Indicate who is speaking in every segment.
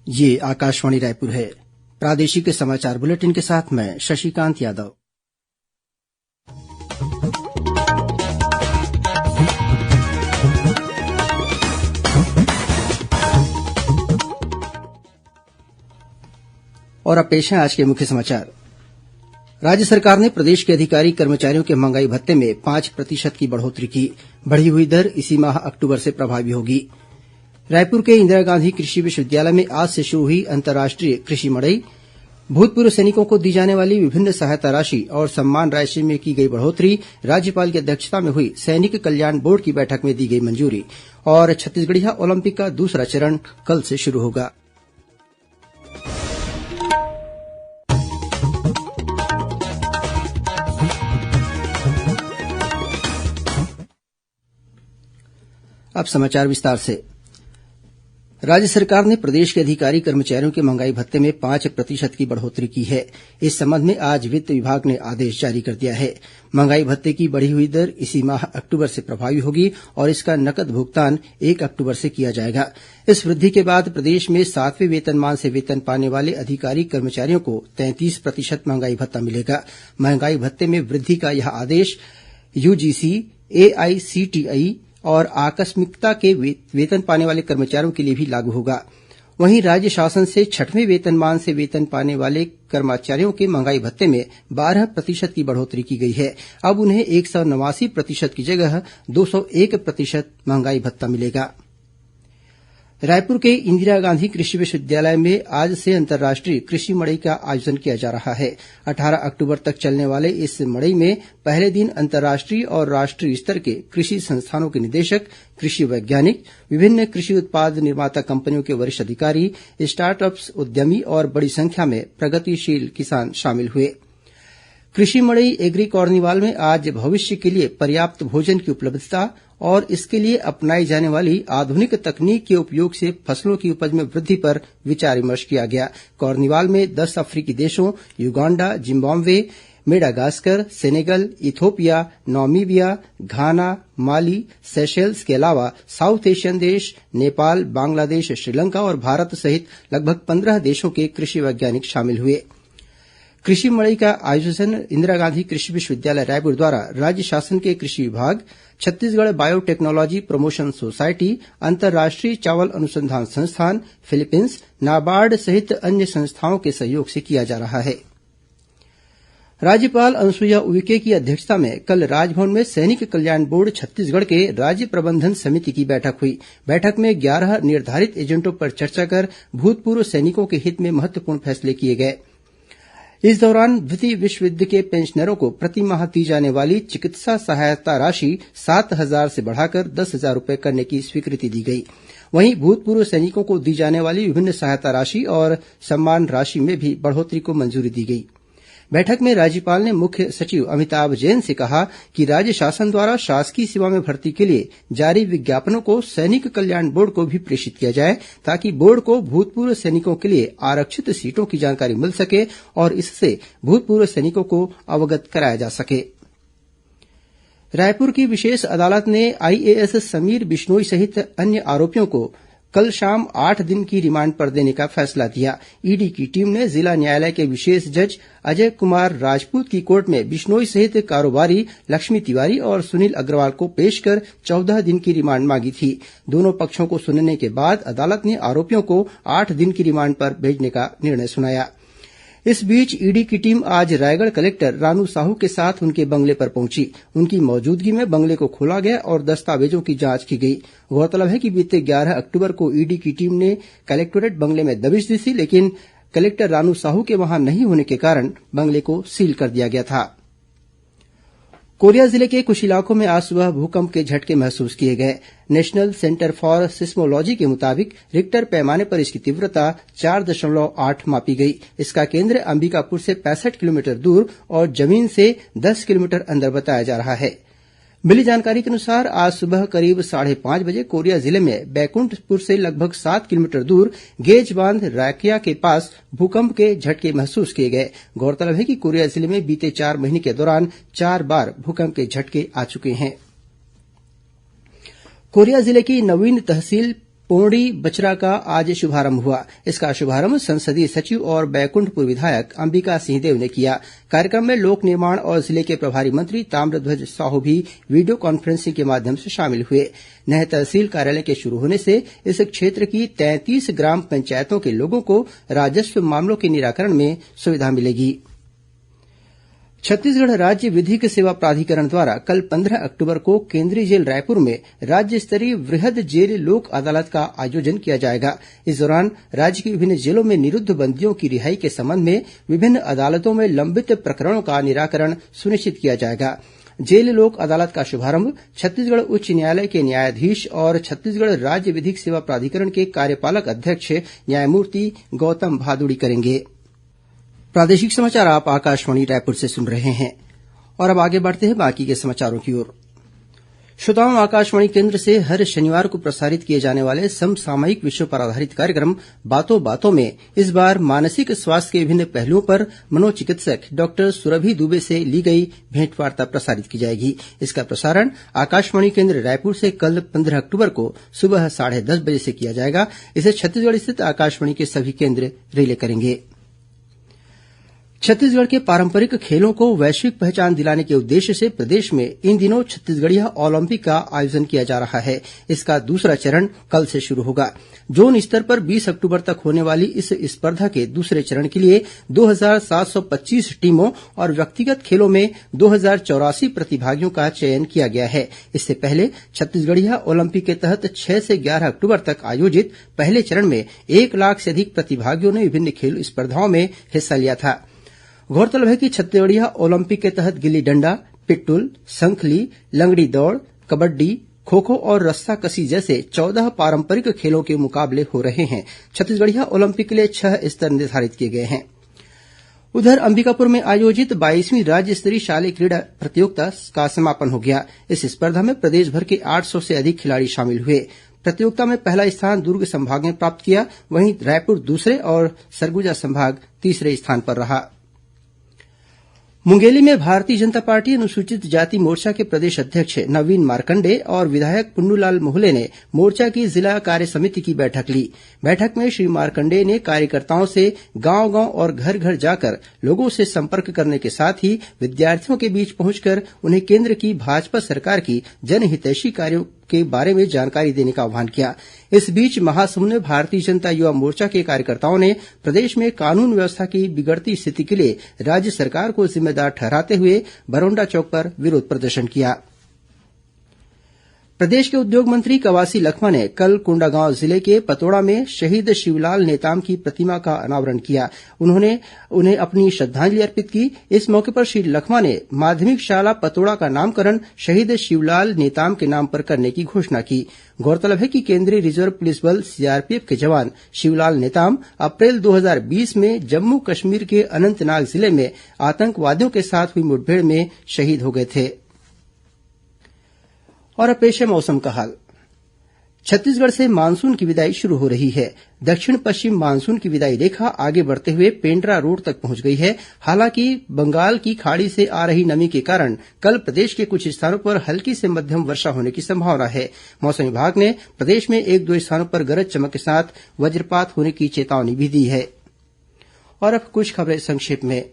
Speaker 1: ये आकाशवाणी रायपुर है। प्रादेशिक समाचार बुलेटिन के साथ मैं शशिकांत यादव। और अब पेश है आज के मुख्य समाचार। राज्य सरकार ने प्रदेश के अधिकारी कर्मचारियों के महंगाई भत्ते में 5% की बढ़ोत्तरी की। बढ़ी हुई दर इसी माह अक्टूबर से प्रभावी होगी। रायपुर के इंदिरा गांधी कृषि विश्वविद्यालय में आज से शुरू हुई अंतर्राष्ट्रीय कृषि मड़ई। भूतपूर्व सैनिकों को दी जाने वाली विभिन्न सहायता राशि और सम्मान राशि में की गई बढ़ोत्तरी। राज्यपाल की अध्यक्षता में हुई सैनिक कल्याण बोर्ड की बैठक में दी गई मंजूरी। और छत्तीसगढ़िया ओलंपिक का दूसरा चरण कल से शुरू होगा। अब समाचार विस्तार से। राज्य सरकार ने प्रदेश के अधिकारी कर्मचारियों के महंगाई भत्ते में 5% की बढ़ोत्तरी की है। इस संबंध में आज वित्त विभाग ने आदेश जारी कर दिया है। महंगाई भत्ते की बढ़ी हुई दर इसी माह अक्टूबर से प्रभावी होगी और इसका नकद भुगतान 1 अक्टूबर से किया जाएगा। इस वृद्धि के बाद प्रदेश में 7वें वेतनमान से वेतन पाने वाले अधिकारी कर्मचारियों को 33% महंगाई भत्ता मिलेगा। महंगाई भत्ते में वृद्धि का यह आदेश यूजीसी, एआईसीटीई और आकस्मिकता के वेतन पाने वाले कर्मचारियों के लिए भी लागू होगा। वहीं राज्य शासन से 6वें वेतनमान से वेतन पाने वाले कर्मचारियों के महंगाई भत्ते में 12% की बढ़ोत्तरी की गई है। अब उन्हें 189% की जगह 201% महंगाई भत्ता मिलेगा। रायपुर के इंदिरा गांधी कृषि विश्वविद्यालय में आज से अंतर्राष्ट्रीय कृषि मड़ई का आयोजन किया जा रहा है। 18 अक्टूबर तक चलने वाले इस मड़ई में पहले दिन अंतर्राष्ट्रीय और राष्ट्रीय स्तर के कृषि संस्थानों के निदेशक, कृषि वैज्ञानिक, विभिन्न कृषि उत्पाद निर्माता कंपनियों के वरिष्ठ अधिकारी, स्टार्टअप्स उद्यमी और बड़ी संख्या में प्रगतिशील किसान शामिल हुए। कृषि मड़ई एग्री कार्निवाल में आज भविष्य के लिए पर्याप्त भोजन की उपलब्धता और इसके लिए अपनाई जाने वाली आधुनिक तकनीक के उपयोग से फसलों की उपज में वृद्धि पर विचार विमर्श किया गया। कार्निवाल में 10 अफ्रीकी देशों Uganda, Zimbabwe, Madagascar, Senegal, Ethiopia, Namibia, Ghana, Mali, Seychelles के अलावा साउथ एशियन देश नेपाल, बांग्लादेश, श्रीलंका और भारत सहित लगभग 15 देशों के कृषि वैज्ञानिक शामिल हुए। कृषि मड़ई का आयोजन इंदिरा गांधी कृषि विश्वविद्यालय रायपुर द्वारा राज्य शासन के कृषि विभाग, छत्तीसगढ़ बायोटेक्नोलॉजी प्रमोशन सोसायटी, अंतर्राष्ट्रीय चावल अनुसंधान संस्थान, फिलीपींस, नाबार्ड सहित अन्य संस्थाओं के सहयोग से किया जा रहा है। राज्यपाल अनुसुईया उइके की अध्यक्षता में कल राजभवन में सैनिक कल्याण बोर्ड छत्तीसगढ़ के राज्य प्रबंधन समिति की बैठक हुई। बैठक में 11 निर्धारित एजेंडों पर चर्चा कर भूतपूर्व सैनिकों के हित में महत्वपूर्ण फैसले किए गए। इस दौरान द्वितीय विश्व युद्ध के पेंशनरों को प्रतिमाह दी जाने वाली चिकित्सा सहायता राशि 7,000 से बढ़ाकर 10,000 रूपये करने की स्वीकृति दी गई। वहीं भूतपूर्व सैनिकों को दी जाने वाली विभिन्न सहायता राशि और सम्मान राशि में भी बढ़ोत्तरी को मंजूरी दी गई। बैठक में राज्यपाल ने मुख्य सचिव अमिताभ जैन से कहा कि राज्य शासन द्वारा शासकीय सेवा में भर्ती के लिए जारी विज्ञापनों को सैनिक कल्याण बोर्ड को भी प्रेषित किया जाए ताकि बोर्ड को भूतपूर्व सैनिकों के लिए आरक्षित सीटों की जानकारी मिल सके और इससे भूतपूर्व सैनिकों को अवगत कराया जा सके। रायपुर की विशेष अदालत ने आईएएस समीर बिश्नोई सहित अन्य आरोपियों को कल शाम 8 दिन की रिमांड पर देने का फैसला दिया। ईडी की टीम ने जिला न्यायालय के विशेष जज अजय कुमार राजपूत की कोर्ट में बिश्नोई सहित कारोबारी लक्ष्मी तिवारी और सुनील अग्रवाल को पेश कर 14 दिन की रिमांड मांगी थी। दोनों पक्षों को सुनने के बाद अदालत ने आरोपियों को 8 दिन की रिमांड पर भेजने का निर्णय सुनाया। इस बीच ईडी की टीम आज रायगढ़ कलेक्टर रानू साहू के साथ उनके बंगले पर पहुंची। उनकी मौजूदगी में बंगले को खोला गया और दस्तावेजों की जांच की गई। गौरतलब है कि बीते 11 अक्टूबर को ईडी की टीम ने कलेक्टोरेट बंगले में दबिश दी थी, लेकिन कलेक्टर रानू साहू के वहां नहीं होने के कारण बंगले को सील कर दिया गया था। कोरिया जिले के कुछ इलाकों में आज सुबह भूकंप के झटके महसूस किए गए। नेशनल सेंटर फॉर सिस्मोलॉजी के मुताबिक रिक्टर पैमाने पर इसकी तीव्रता 4.8 मापी गई। इसका केंद्र अंबिकापुर से 65 किलोमीटर दूर और जमीन से 10 किलोमीटर अंदर बताया जा रहा है। मिली जानकारी के अनुसार आज सुबह करीब 5:30 बजे कोरिया जिले में बैकुंठपुर से लगभग 7 किलोमीटर दूर गेज बांध राकिया के पास भूकंप के झटके महसूस किए गए। गौरतलब है कि कोरिया जिले में बीते 4 महीने के दौरान 4 बार भूकंप के झटके आ चुके हैं। कोरिया जिले की नवीन तहसील पोंड़ी बचरा का आज शुभारंभ हुआ। इसका शुभारंभ संसदीय सचिव और बैकुंठपुर विधायक अंबिका सिंहदेव ने किया। कार्यक्रम में लोक निर्माण और जिले के प्रभारी मंत्री ताम्रध्वज साहू भी वीडियो कॉन्फ्रेंसिंग के माध्यम से शामिल हुए। नए तहसील कार्यालय के शुरू होने से इस क्षेत्र की 33 ग्राम पंचायतों के लोगों को राजस्व मामलों के निराकरण में सुविधा मिलेगी। छत्तीसगढ़ राज्य विधिक सेवा प्राधिकरण द्वारा कल 15 अक्टूबर को केंद्रीय जेल रायपुर में राज्य स्तरीय वृहद जेल लोक अदालत का आयोजन किया जाएगा। इस दौरान राज्य की विभिन्न जेलों में निरूद्ध बंदियों की रिहाई के संबंध में विभिन्न अदालतों में लंबित प्रकरणों का निराकरण सुनिश्चित किया जाएगा। जेल लोक अदालत का शुभारंभ छत्तीसगढ़ उच्च न्यायालय के न्यायाधीश और छत्तीसगढ़ राज्य विधिक सेवा प्राधिकरण के कार्यपालक अध्यक्ष न्यायमूर्ति गौतम भादुड़ी करेंगे। प्रादेशिक समाचार आप आकाशवाणी रायपुर से सुन रहे हैं। और अब आगे बढ़ते हैं बाकी के समाचारों की ओर। श्रोताओं, आकाशवाणी केन्द्र से हर शनिवार को प्रसारित किए जाने वाले समसामयिक विषयों पर आधारित कार्यक्रम बातों बातों में इस बार मानसिक स्वास्थ्य के विभिन्न पहलुओं पर मनोचिकित्सक डॉक्टर सुरभि दुबे से ली गई भेंटवार्ता प्रसारित की जाएगी। इसका प्रसारण आकाशवाणी केन्द्र रायपुर से कल 15 अक्टूबर को सुबह 10:30 बजे से किया जाएगा। इसे छत्तीसगढ़ स्थित आकाशवाणी के सभी केन्द्र रिले करेंगे। छत्तीसगढ़ के पारंपरिक खेलों को वैश्विक पहचान दिलाने के उद्देश्य से प्रदेश में इन दिनों छत्तीसगढ़िया ओलंपिक का आयोजन किया जा रहा है। इसका दूसरा चरण कल से शुरू होगा। जोन स्तर पर 20 अक्टूबर तक होने वाली इस स्पर्धा के दूसरे चरण के लिए 2725 टीमों और व्यक्तिगत खेलों में 2084 प्रतिभागियों का चयन किया गया है। इससे पहले छत्तीसगढ़िया ओलंपिक के तहत 6 से 11 अक्टूबर तक आयोजित पहले चरण में 1 लाख से अधिक प्रतिभागियों ने विभिन्न खेल स्पर्धाओं में हिस्सा लिया था। गौरतलब है कि छत्तीसगढ़िया ओलंपिक के तहत गिल्ली डंडा, पिट्टुल, संखली, लंगड़ी दौड़, कबड्डी, खो खो और रस्साकसी जैसे 14 पारंपरिक खेलों के मुकाबले हो रहे हैं। छत्तीसगढ़िया ओलंपिक के लिए 6 स्तर निर्धारित किए गए हैं। उधर अंबिकापुर में आयोजित 22वीं राज्य स्तरीय शालेय क्रीड़ा प्रतियोगिता का समापन हो गया। इस स्पर्धा में प्रदेश भर के 800 से अधिक खिलाड़ी शामिल हुए। प्रतियोगिता में पहला स्थान दुर्ग संभाग ने प्राप्त किया, वहीं रायपुर दूसरे और सरगुजा संभाग तीसरे स्थान पर रहा। मुंगेली में भारतीय जनता पार्टी अनुसूचित जाति मोर्चा के प्रदेश अध्यक्ष नवीन मार्कंडे और विधायक पुन्नूलाल मोहले ने मोर्चा की जिला कार्य समिति की बैठक ली। बैठक में श्री मार्कंडे ने कार्यकर्ताओं से गांव गांव और घर घर जाकर लोगों से संपर्क करने के साथ ही विद्यार्थियों के बीच पहुंचकर उन्हें केन्द्र की भाजपा सरकार की जनहितैषी कार्यों के बारे में जानकारी देने का आह्वान किया। इस बीच महासमुंद में भारतीय जनता युवा मोर्चा के कार्यकर्ताओं ने प्रदेश में कानून व्यवस्था की बिगड़ती स्थिति के लिए राज्य सरकार को जिम्मेदार ठहराते हुए बरौंडा चौक पर विरोध प्रदर्शन किया। प्रदेश के उद्योग मंत्री कवासी लखमा ने कल कोंडागांव जिले के पतोड़ा में शहीद शिवलाल नेताम की प्रतिमा का अनावरण किया। उन्होंने उन्हें अपनी श्रद्धांजलि अर्पित की। इस मौके पर श्री लखमा ने माध्यमिक शाला पतोड़ा का नामकरण शहीद शिवलाल नेताम के नाम पर करने की घोषणा की। गौरतलब है कि केंद्रीय रिजर्व पुलिस बल सीआरपीएफ के जवान शिवलाल नेताम अप्रैल 2020 में जम्मू कश्मीर के अनंतनाग जिले में आतंकवादियों के साथ हुई मुठभेड़ में शहीद हो गए थे। और अब पेश है मौसम का हाल। छत्तीसगढ़ से मानसून की विदाई शुरू हो रही है। दक्षिण पश्चिम मानसून की विदाई रेखा आगे बढ़ते हुए पेंड्रा रोड तक पहुंच गई है। हालांकि बंगाल की खाड़ी से आ रही नमी के कारण कल प्रदेश के कुछ स्थानों पर हल्की से मध्यम वर्षा होने की संभावना है। मौसम विभाग ने प्रदेश में 1-2 स्थानों पर गरज चमक के साथ वज्रपात होने की चेतावनी भी दी है। और अब कुछ खबरें संक्षेप में।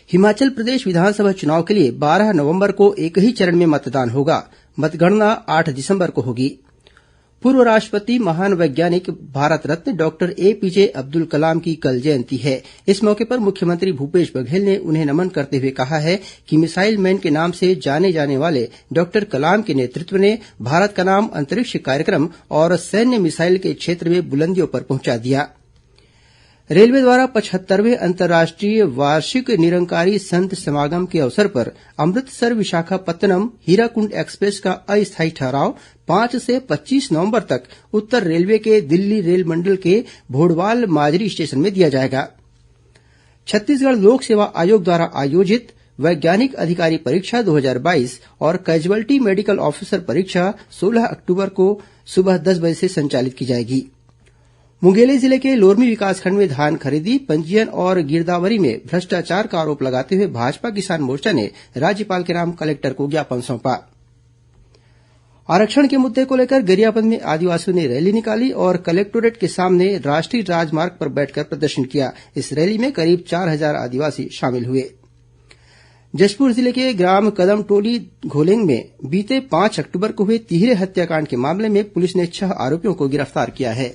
Speaker 1: हिमाचल प्रदेश विधानसभा चुनाव के लिए 12 नवंबर को एक ही चरण में मतदान होगा। मतगणना 8 दिसंबर को होगी। पूर्व राष्ट्रपति महान वैज्ञानिक भारत रत्न डॉक्टर एपीजे अब्दुल कलाम की कल जयंती है। इस मौके पर मुख्यमंत्री भूपेश बघेल ने उन्हें नमन करते हुए कहा है कि मिसाइल मैन के नाम से जाने जाने वाले डॉक्टर कलाम के नेतृत्व ने भारत का नाम अंतरिक्ष कार्यक्रम और सैन्य मिसाइल के क्षेत्र में बुलंदियों पर पहुंचा दिया। रेलवे द्वारा 75वें अंतर्राष्ट्रीय वार्षिक निरंकारी संत समागम के अवसर पर अमृतसर विशाखापत्तनम हीराकुंड एक्सप्रेस का अस्थायी ठहराव 5 से 25 नवंबर तक उत्तर रेलवे के दिल्ली रेल मंडल के भोड़वाल माजरी स्टेशन में दिया जाएगा। छत्तीसगढ़ लोक सेवा आयोग द्वारा आयोजित वैज्ञानिक अधिकारी परीक्षा 2022 और कैजुअल्टी मेडिकल ऑफिसर परीक्षा 16 अक्टूबर को सुबह 10 बजे से संचालित की जाएगी। मुंगेली जिले के लोरमी विकासखंड में धान खरीदी, पंजीयन और गिरदावरी में भ्रष्टाचार का आरोप लगाते हुए भाजपा किसान मोर्चा ने राज्यपाल के नाम कलेक्टर को ज्ञापन सौंपा। आरक्षण के मुद्दे को लेकर गरियाबंद में आदिवासियों ने रैली निकाली और कलेक्टोरेट के सामने राष्ट्रीय राजमार्ग पर बैठकर प्रदर्शन किया। इस रैली में करीब 4,000 आदिवासी शामिल हुए। जशपुर जिले के ग्राम कदमटोली घोलेंग में बीते 5 अक्टूबर को हुए तिहरे हत्याकांड के मामले में पुलिस ने 6 आरोपियों को गिरफ्तार किया है।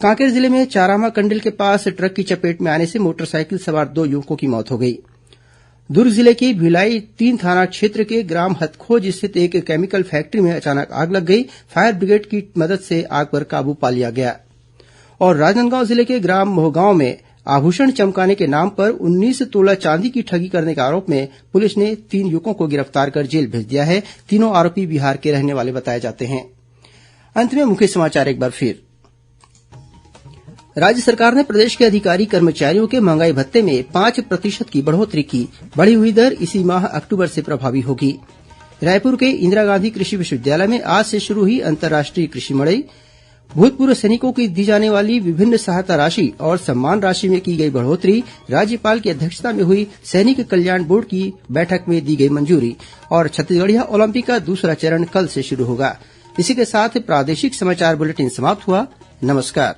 Speaker 1: कांकेर जिले में चारामा कंडिल के पास ट्रक की चपेट में आने से मोटरसाइकिल सवार 2 युवकों की मौत हो गई। दुर्ग जिले के भिलाई 3 थाना क्षेत्र के ग्राम हथखोज स्थित एक केमिकल फैक्ट्री में अचानक आग लग गई। फायर ब्रिगेड की मदद से आग पर काबू पा लिया गया। और राजनांदगांव जिले के ग्राम मोहगांव में आभूषण चमकाने के नाम पर 19 तोला चांदी की ठगी करने के आरोप में पुलिस ने 3 युवकों को गिरफ्तार कर जेल भेज दिया है। तीनों आरोपी बिहार के रहने वाले बताए जाते हैं। अंत में मुख्य समाचार एक बार फिर। राज्य सरकार ने प्रदेश के अधिकारी कर्मचारियों के महंगाई भत्ते में 5% की बढ़ोतरी की। बढ़ी हुई दर इसी माह अक्टूबर से प्रभावी होगी। रायपुर के इंदिरा गांधी कृषि विश्वविद्यालय में आज से शुरू हुई अंतर्राष्ट्रीय कृषि मड़ई। भूतपूर्व सैनिकों को दी जाने वाली विभिन्न सहायता राशि और सम्मान राशि में की गई बढ़ोतरी। राज्यपाल की अध्यक्षता में हुई सैनिक कल्याण बोर्ड की बैठक में दी गई मंजूरी। और छत्तीसगढ़िया ओलंपिक का दूसरा चरण कल से शुरू होगा। इसी के साथ प्रादेशिक समाचार बुलेटिन समाप्त हुआ। नमस्कार।